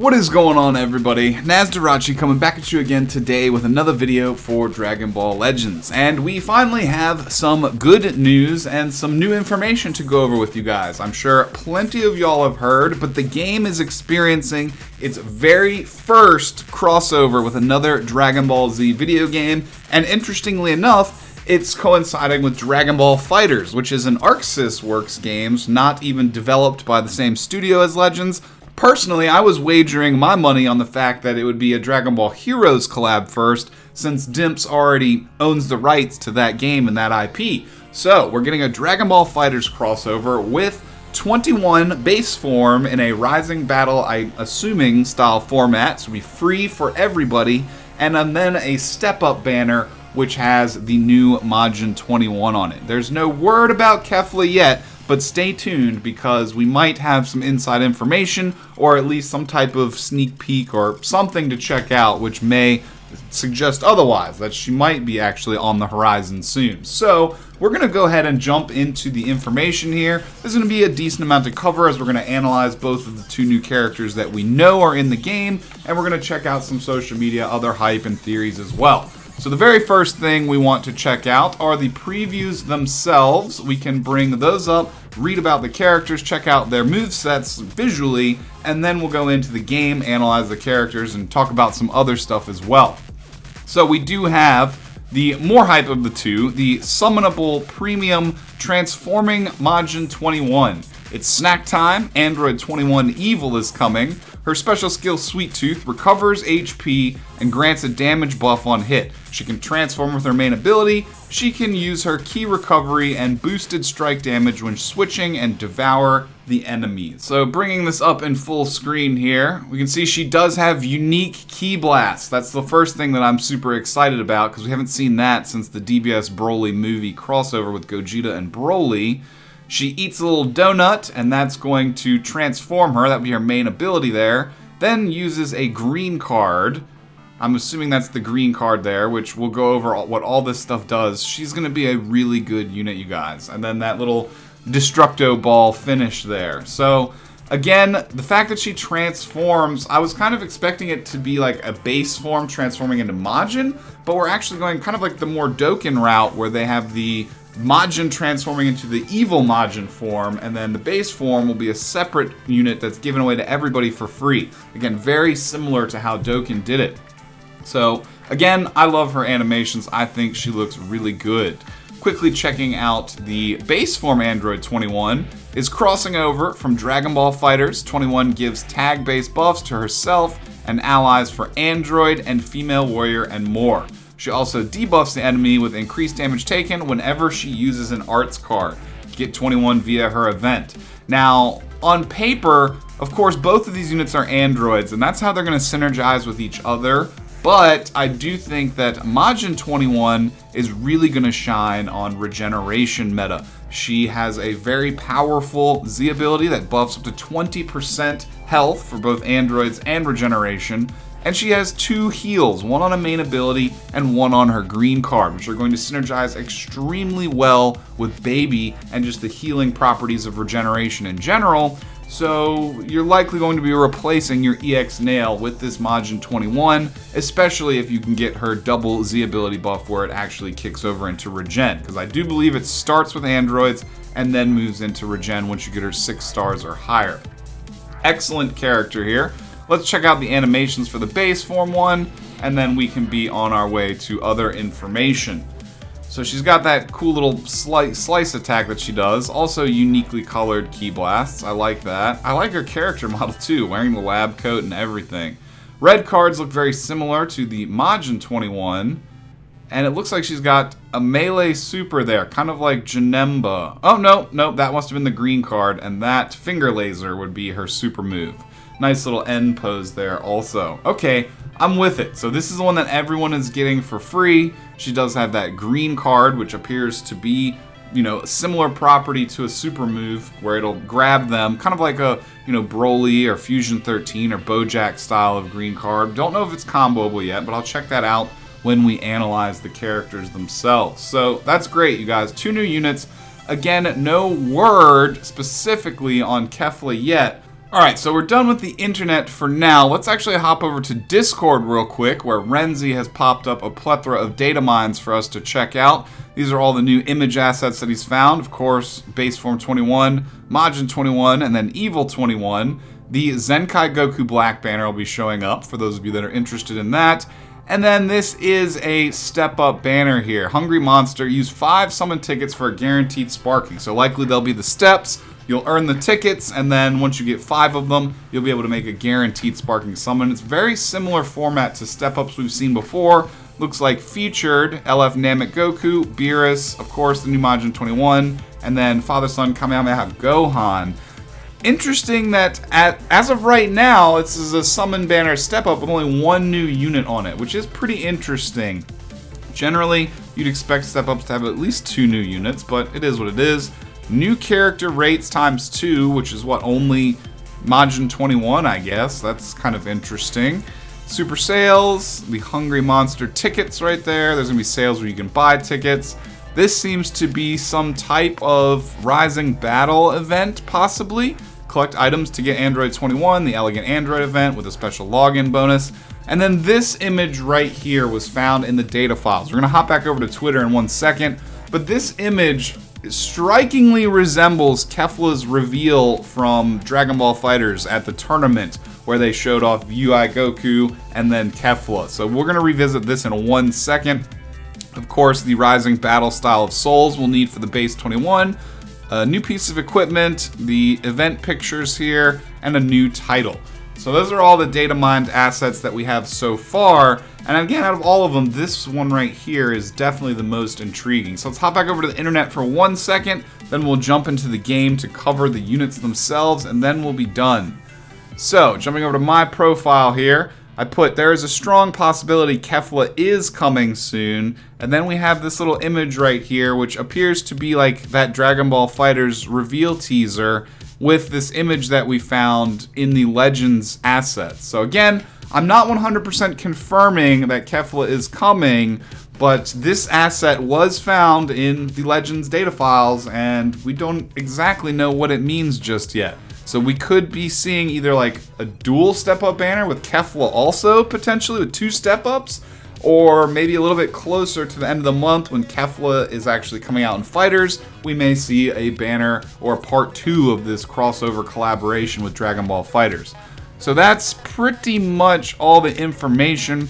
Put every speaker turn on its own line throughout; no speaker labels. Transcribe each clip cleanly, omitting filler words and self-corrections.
What is going on, everybody? Nasdorachi coming back at you again today with another video for Dragon Ball Legends. And we finally have some good news and some new information to go over with you guys. I'm sure plenty of y'all have heard, but the game is experiencing its very first crossover with another Dragon Ball Z video game. And interestingly enough, it's coinciding with Dragon Ball FighterZ, which is an ArcSys Works games, not even developed by the same studio as Legends. Personally, I was wagering my money on the fact that it would be a Dragon Ball Heroes collab first, since Dimps already owns the rights to that game and that IP. So, we're getting a Dragon Ball FighterZ crossover with 21 base form in a Rising Battle, I'm assuming, style format, so it'll be free for everybody, and then a step-up banner which has the new Majin 21 on it. There's no word about Kefla yet, but stay tuned because we might have some inside information or at least some type of sneak peek or something to check out which may suggest otherwise, that she might be actually on the horizon soon. So we're going to go ahead and jump into the information here. There's going to be a decent amount to cover as we're going to analyze both of the two new characters that we know are in the game, and we're going to check out some social media, other hype and theories as well. So the very first thing we want to check out are the previews themselves. We can bring those up, read about the characters, check out their movesets visually, and then we'll go into the game, analyze the characters, and talk about some other stuff as well. So we do have the more hype of the two, the summonable premium transforming Majin 21. It's snack time, Android 21 Evil is coming. Her special skill Sweet Tooth recovers HP and grants a damage buff on hit. She can transform with her main ability. She can use her key recovery and boosted strike damage when switching and devour the enemy. So bringing this up in full screen here, we can see she does have unique ki blasts. That's the first thing that I'm super excited about because we haven't seen that since the DBS Broly movie crossover with Gogeta and Broly. She eats a little donut, and that's going to transform her. That would be her main ability there. Then uses a green card. I'm assuming that's the green card there, which we'll go over what all this stuff does. She's going to be a really good unit, you guys. And then that little Destructo Ball finish there. So, again, the fact that she transforms, I was kind of expecting it to be like a base form transforming into Majin, but we're actually going kind of like the more Dokkan route where they have the Majin transforming into the evil Majin form, and then the base form will be a separate unit that's given away to everybody for free. Again, very similar to how Dokkan did it. So, again, I love her animations. I think she looks really good. Quickly checking out the base form Android 21 is crossing over from Dragon Ball FighterZ. 21 gives tag-based buffs to herself and allies for Android and Female Warrior and more. She also debuffs the enemy with increased damage taken whenever she uses an arts card. Get 21 via her event. Now, on paper, of course, both of these units are androids, and that's how they're going to synergize with each other. But I do think that Majin 21 is really going to shine on regeneration meta. She has a very powerful Z ability that buffs up to 20% health for both androids and regeneration. And she has two heals, one on a main ability and one on her green card, which are going to synergize extremely well with Baby and just the healing properties of regeneration in general. So you're likely going to be replacing your EX Nail with this Majin 21, especially if you can get her double Z ability buff where it actually kicks over into regen, because I do believe it starts with androids and then moves into regen once you get her 6 stars or higher. Excellent character here. Let's check out the animations for the base form one, and then we can be on our way to other information. So she's got that cool little slice attack that she does. Also uniquely colored ki blasts. I like that. I like her character model too, wearing the lab coat and everything. Red cards look very similar to the Majin 21. And it looks like she's got a melee super there, kind of like Janemba. Oh, no, that must have been the green card, and that finger laser would be her super move. Nice little end pose there also. Okay, I'm with it. So this is the one that everyone is getting for free. She does have that green card, which appears to be, you know, a similar property to a super move where it'll grab them, kind of like a, you know, Broly or Fusion 13 or Bojack style of green card. Don't know if it's comboable yet, but I'll check that out when we analyze the characters themselves. So that's great, you guys. 2 new units. Again, no word specifically on Kefla yet, Alright, so we're done with the internet for now. Let's actually hop over to Discord real quick, where Renzi has popped up a plethora of data mines for us to check out. These are all the new image assets that he's found. Of course, Base Form 21, Majin 21, and then Evil 21. The Zenkai Goku Black banner will be showing up for those of you that are interested in that. And then this is a step-up banner here. Hungry Monster, use 5 summon tickets for a guaranteed sparking. So likely they'll be the steps. You'll earn the tickets, and then once you get 5 of them, you'll be able to make a guaranteed sparking summon. It's very similar format to step-ups we've seen before. Looks like featured LF Namek Goku, Beerus, of course the new Majin 21, and then Father-Son Kamehameha Gohan. Interesting that as of right now, this is a summon banner step-up with only 1 new unit on it, which is pretty interesting. Generally, you'd expect step-ups to have at least 2 new units, but it is what it is. New character rates times 2, which is what, only Majin 21, I guess. That's kind of interesting. Super sales, the Hungry Monster tickets right there. There's going to be sales where you can buy tickets. This seems to be some type of Rising Battle event, possibly. Collect items to get Android 21, the Elegant Android event with a special login bonus. And then this image right here was found in the data files. We're going to hop back over to Twitter in 1 second, but this image strikingly resembles Kefla's reveal from Dragon Ball FighterZ at the tournament, where they showed off UI Goku and then Kefla. So we're going to revisit this in 1 second. Of course, the Rising Battle style of souls we'll need for the Base 21, a new piece of equipment, the event pictures here, and a new title. So those are all the data mined assets that we have so far. And again, out of all of them, this one right here is definitely the most intriguing. So let's hop back over to the internet for 1 second, then we'll jump into the game to cover the units themselves, and then we'll be done. So, jumping over to my profile here, I put, there is a strong possibility Kefla is coming soon, and then we have this little image right here, which appears to be like that Dragon Ball FighterZ reveal teaser, with this image that we found in the Legends assets. So again, I'm not 100% confirming that Kefla is coming, but this asset was found in the Legends data files, and we don't exactly know what it means just yet. So we could be seeing either like a dual step-up banner with Kefla also, potentially with 2 step-ups, or maybe a little bit closer to the end of the month when Kefla is actually coming out in FighterZ, we may see a banner or part 2 of this crossover collaboration with Dragon Ball FighterZ. So that's pretty much all the information,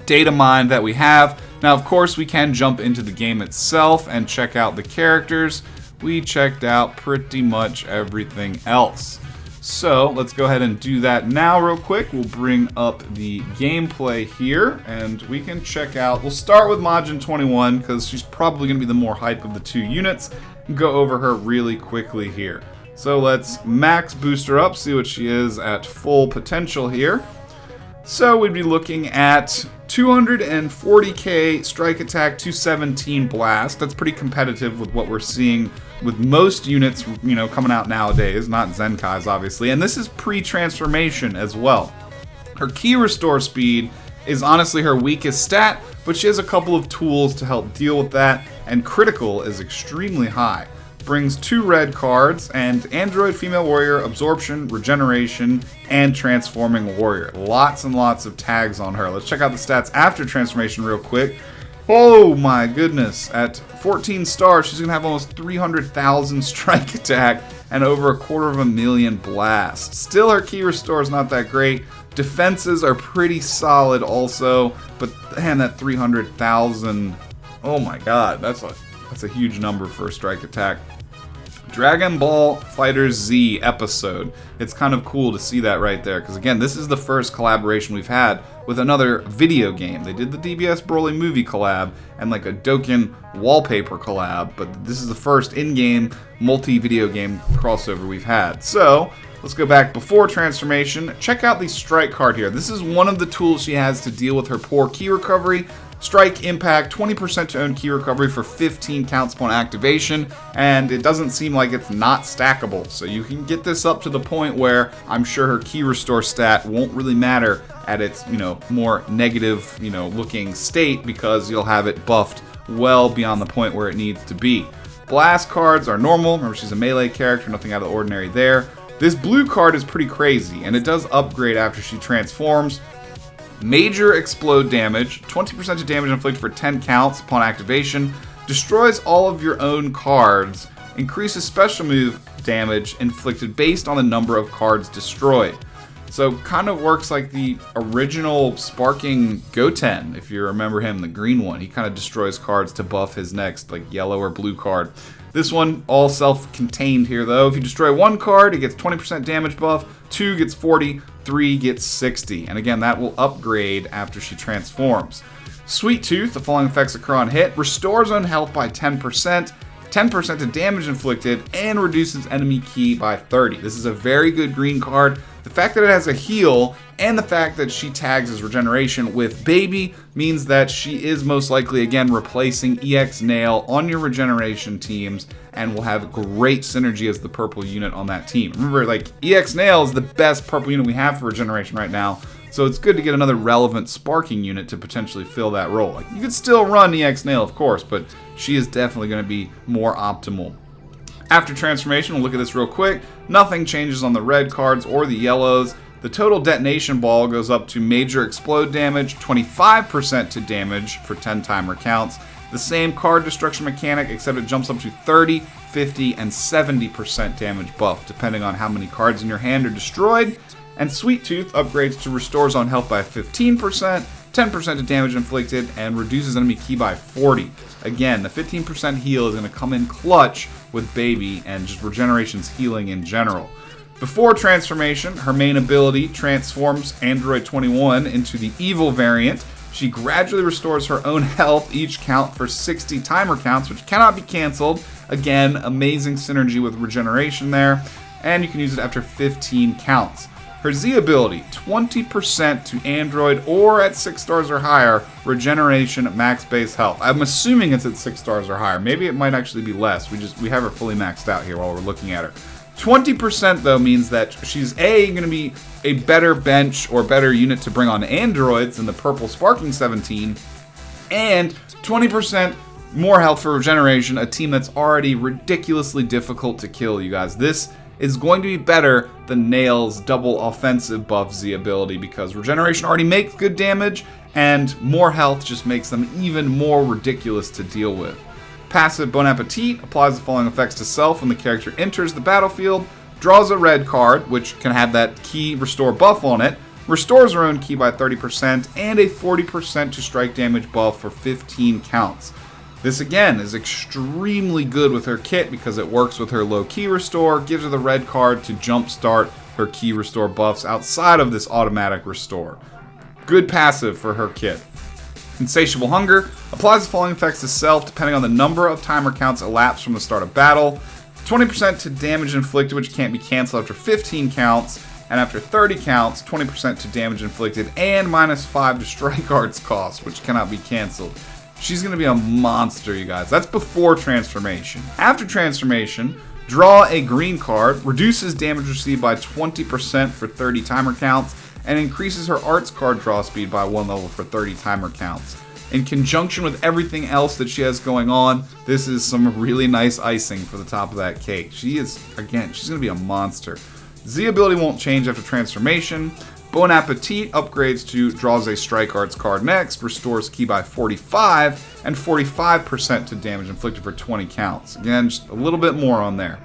data mine that we have. Now, of course, we can jump into the game itself and check out the characters. We checked out pretty much everything else. So let's go ahead and do that now real quick. We'll bring up the gameplay here and we can check out, we'll start with Majin 21 because she's probably going to be the more hype of the 2 units, and go over her really quickly here. So let's max boost her up, see what she is at full potential here. So we'd be looking at 240k strike attack, 217 blast. That's pretty competitive with what we're seeing with most units, you know, coming out nowadays, not Zenkai's obviously. And this is pre-transformation as well. Her key restore speed is honestly her weakest stat, but she has a couple of tools to help deal with that, and critical is extremely high. Brings 2 red cards, and Android Female Warrior, Absorption, Regeneration, and Transforming Warrior. Lots and lots of tags on her. Let's check out the stats after transformation real quick. Oh my goodness. At 14 stars, she's going to have almost 300,000 strike attack and over 250,000 blast. Still, her key restore is not that great. Defenses are pretty solid also, but man, that 300,000, oh my god, that's a huge number for a strike attack. Dragon Ball FighterZ episode. It's kind of cool to see that right there, because again, this is the first collaboration we've had with another video game. They did the DBS Broly movie collab and like a Dokkan wallpaper collab, but this is the first in-game multi-video game crossover we've had. So let's go back before transformation. Check out the strike card here. This is one of the tools she has to deal with her poor ki recovery. Strike Impact, 20% to own ki recovery for 15 counts upon activation, and it doesn't seem like it's not stackable. So you can get this up to the point where I'm sure her ki restore stat won't really matter at its, more negative, looking state, because you'll have it buffed well beyond the point where it needs to be. Blast cards are normal. Remember, she's a melee character, nothing out of the ordinary there. This blue card is pretty crazy, and it does upgrade after she transforms. Major explode damage, 20% of damage inflicted for 10 counts upon activation, destroys all of your own cards, increases special move damage inflicted based on the number of cards destroyed. So kind of works like the original Sparking Goten, if you remember him, the green one. He kind of destroys cards to buff his next like yellow or blue card. This one, all self-contained here though. If you destroy one card, it gets 20% damage buff, 2 gets 40, 3 gets 60. And again, that will upgrade after she transforms. Sweet Tooth, the following effects occur on hit, restores own health by 10%, 10% to damage inflicted, and reduces enemy ki by 30. This is a very good green card. The fact that it has a heal and the fact that she tags as regeneration with Baby means that she is most likely again replacing EX Nail on your regeneration teams and will have great synergy as the purple unit on that team. Remember, like, EX Nail is the best purple unit we have for regeneration right now, so it's good to get another relevant sparking unit to potentially fill that role. Like, you could still run EX Nail, of course, but she is definitely going to be more optimal. After transformation, we'll look at this real quick. Nothing changes on the red cards or the yellows. The total detonation ball goes up to major explode damage, 25% to damage for 10 timer counts. The same card destruction mechanic, except it jumps up to 30, 50, and 70% damage buff, depending on how many cards in your hand are destroyed. And Sweet Tooth upgrades to restores on health by 15%, 10% to damage inflicted, and reduces enemy ki by 40. Again, the 15% heal is going to come in clutch with Baby and just regeneration's healing in general. Before transformation, her main ability transforms Android 21 into the evil variant. She gradually restores her own health each count for 60 timer counts, which cannot be canceled. Again, amazing synergy with regeneration there, and you can use it after 15 counts. Her Z ability, 20% to Android or at 6 stars or higher, regeneration max base health. I'm assuming it's at 6 stars or higher. Maybe it might actually be less. We have her fully maxed out here while we're looking at her. 20% though means that she's going to be a better bench or better unit to bring on androids than the purple Sparking 17, and 20% more health for regeneration, a team that's already ridiculously difficult to kill, you guys. This is going to be better than Nail's double offensive buff Z ability because regeneration already makes good damage and more health just makes them even more ridiculous to deal with. Passive Bon Appetit applies the following effects to self when the character enters the battlefield, draws a red card, which can have that ki restore buff on it, restores her own ki by 30%, and a 40% to strike damage buff for 15 counts. This again is extremely good with her kit because it works with her low ki restore, gives her the red card to jumpstart her ki restore buffs outside of this automatic restore. Good passive for her kit. Insatiable Hunger applies the following effects to self depending on the number of timer counts elapsed from the start of battle. 20% to damage inflicted, which can't be canceled after 15 counts, and after 30 counts, 20% to damage inflicted, and -5 to strike arts cost, which cannot be canceled. She's going to be a monster, you guys. That's before transformation. After transformation, draw a green card, reduces damage received by 20% for 30 timer counts, and increases her arts card draw speed by 1 level for 30 timer counts. In conjunction with everything else that she has going on, this is some really nice icing for the top of that cake. She is, again, she's going to be a monster. Z ability won't change after transformation. Bon Appetit upgrades to draws a strike arts card next, restores ki by 45, and 45% to damage inflicted for 20 counts. Again, just a little bit more on there.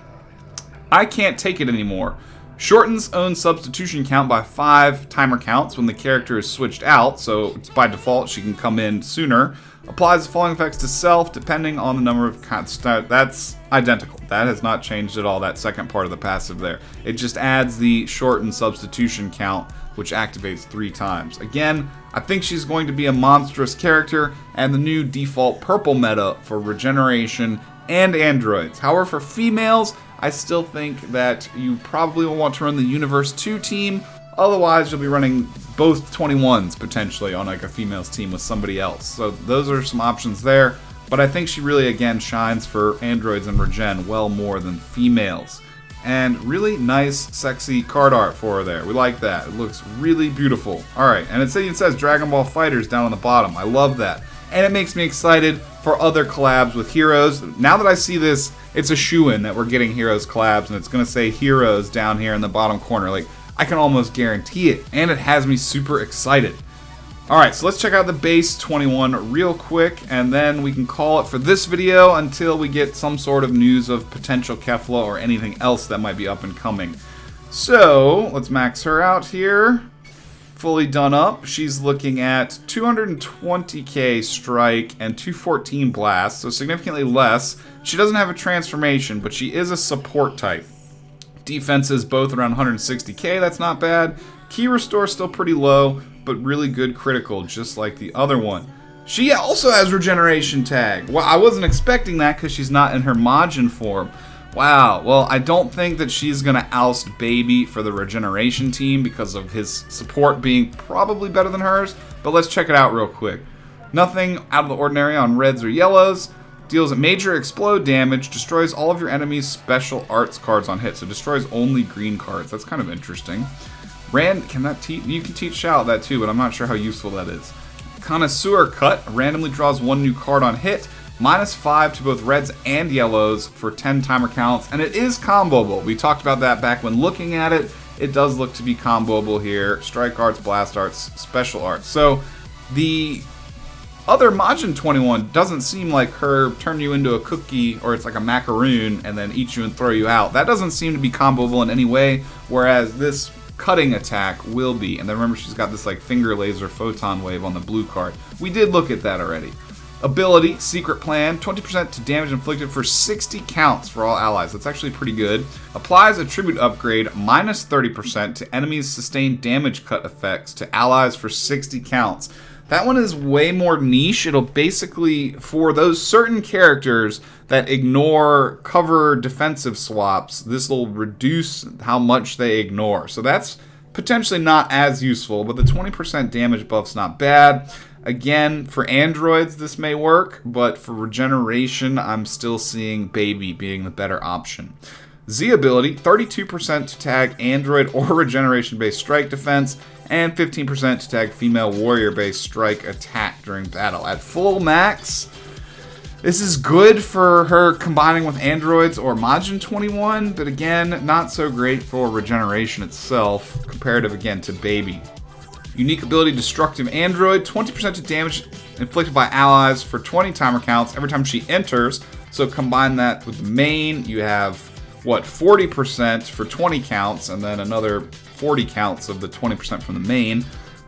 I Can't Take It Anymore shortens own substitution count by 5 timer counts when the character is switched out, so by default she can come in sooner. Applies the following effects to self depending on the number of counts. That's identical. That has not changed at all, that second part of the passive there. It just adds the shortened substitution count, which activates 3 times. Again, I think she's going to be a monstrous character and the new default purple meta for regeneration and androids. However, for females, I still think that you probably will want to run the Universe 2 team. Otherwise, you'll be running both 21s potentially on like a females team with somebody else. So those are some options there. But I think she really, again, shines for androids and regen well more than females. And really nice, sexy card art for her there. We like that. It looks really beautiful. Alright, and it says Dragon Ball FighterZ down on the bottom. I love that. And it makes me excited for other collabs with heroes. Now that I see this, it's a shoo-in that we're getting heroes collabs, and it's going to say heroes down here in the bottom corner. Like, I can almost guarantee it, and it has me super excited. Alright, so let's check out the base 21 real quick, and then we can call it for this video until we get some sort of news of potential Kefla or anything else that might be up and coming. So, let's max her out here. Fully done up. She's looking at 220k strike and 214 blast, so significantly less. She doesn't have a transformation, but she is a support type. Defense is both around 160k, that's not bad. Key restore still pretty low, but really good critical, just like the other one. She also has regeneration tag. Well, I wasn't expecting that because she's not in her Majin form. Wow, well, I don't think that she's going to oust Baby for the regeneration team because of his support being probably better than hers, but let's check it out real quick. Nothing out of the ordinary on reds or yellows. Deals major explode damage, destroys all of your enemies' special arts cards on hit, so destroys only green cards. That's kind of interesting. Can that teach? You can teach Shout that too, but I'm not sure how useful that is. Connoisseur Cut randomly draws one new card on hit, -5 to both reds and yellows for 10 timer counts, and it is comboable. We talked about that back when looking at it. It does look to be comboable here. Strike arts, blast arts, special arts. So the other Majin 21 doesn't seem like her turn you into a cookie, or it's like a macaroon and then eat you and throw you out. That doesn't seem to be comboable in any way, whereas this cutting attack will be. And then remember, she's got this like finger laser photon wave on the blue card. We did look at that already. Ability, Secret Plan, 20% to damage inflicted for 60 counts for all allies. That's actually pretty good. Applies attribute upgrade, -30% to enemies' sustained damage cut effects to allies for 60 counts. That one is way more niche. It'll basically, for those certain characters that ignore cover defensive swaps, this will reduce how much they ignore. So that's potentially not as useful, but the 20% damage buff's not bad. Again, for androids this may work, but for regeneration I'm still seeing Baby being the better option. Z ability, 32% to tag android or regeneration-based strike defense, and 15% to tag female warrior-based strike attack during battle. At full max, this is good for her combining with androids or Majin 21, but again, not so great for regeneration itself, comparative again to Baby. Unique ability, Destructive Android, 20% to damage inflicted by allies for 20 timer counts every time she enters. So combine that with the main, you have, what, 40% for 20 counts, and then another 40 counts of the 20% from the main.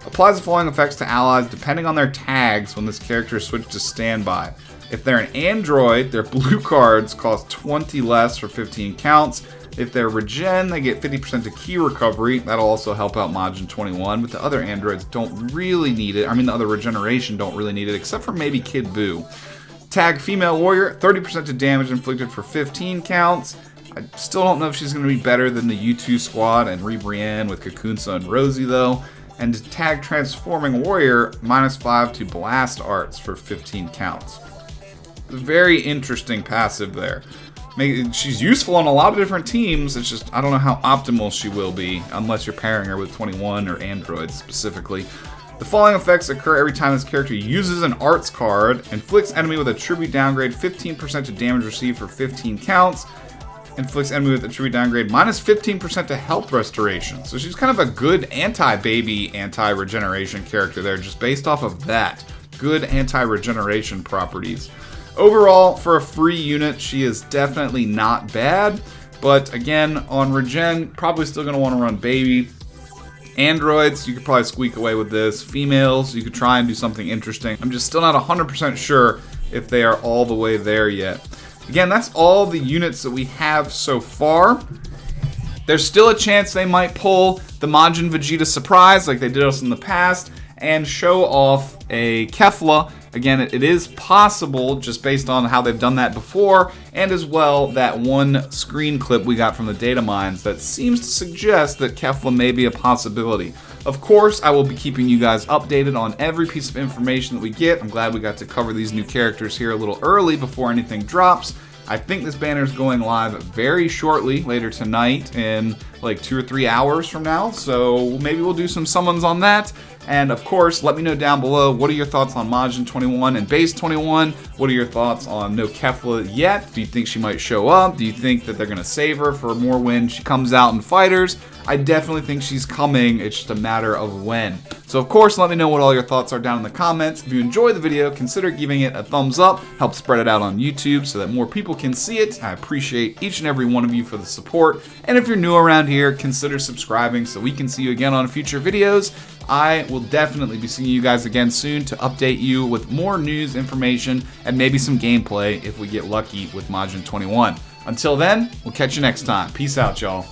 Applies the following effects to allies depending on their tags when this character is switched to standby. If they're an android, their blue cards cost 20 less for 15 counts. If they're regen, they get 50% to key recovery. That'll also help out Majin 21, but the other androids don't really need it. I mean, the other regeneration don't really need it, except for maybe Kid Buu. Tag female warrior, 30% to damage inflicted for 15 counts. I still don't know if she's going to be better than the U2 squad and Brienne with Kakunsa and Rosie, though. And tag transforming warrior, -5 to blast arts for 15 counts. Very interesting passive there. She's useful on a lot of different teams. It's just, I don't know how optimal she will be unless you're pairing her with 21 or androids specifically. The following effects occur every time this character uses an arts card. Inflicts enemy with a tribute downgrade 15% to damage received for 15 counts. Inflicts enemy with a tribute downgrade -15% to health restoration. So she's kind of a good anti-Baby, anti-regeneration character there, just based off of that. Good anti-regeneration properties. Overall, for a free unit, she is definitely not bad, but again, on regen, probably still going to want to run Baby. Androids, you could probably squeak away with this. Females, you could try and do something interesting. I'm just still not 100% sure if they are all the way there yet. Again, that's all the units that we have so far. There's still a chance they might pull the Majin Vegeta surprise like they did us in the past and show off a Kefla. Again, it is possible just based on how they've done that before, and as well that one screen clip we got from the data mines that seems to suggest that Kefla may be a possibility. Of course, I will be keeping you guys updated on every piece of information that we get. I'm glad we got to cover these new characters here a little early before anything drops. I think this banner is going live very shortly, later tonight, in like 2 or 3 hours from now, so maybe we'll do some summons on that. And of course, let me know down below, what are your thoughts on Majin 21 and Base 21? What are your thoughts on No Kefla Yet? Do you think she might show up? Do you think that they're going to save her for more when she comes out in Fighters? I definitely think she's coming, it's just a matter of when. So of course, let me know what all your thoughts are down in the comments. If you enjoyed the video, consider giving it a thumbs up, help spread it out on YouTube so that more people can see it. I appreciate each and every one of you for the support. And if you're new around here, consider subscribing so we can see you again on future videos. I will definitely be seeing you guys again soon to update you with more news, information, and maybe some gameplay if we get lucky with Majin 21. Until then, we'll catch you next time. Peace out, y'all.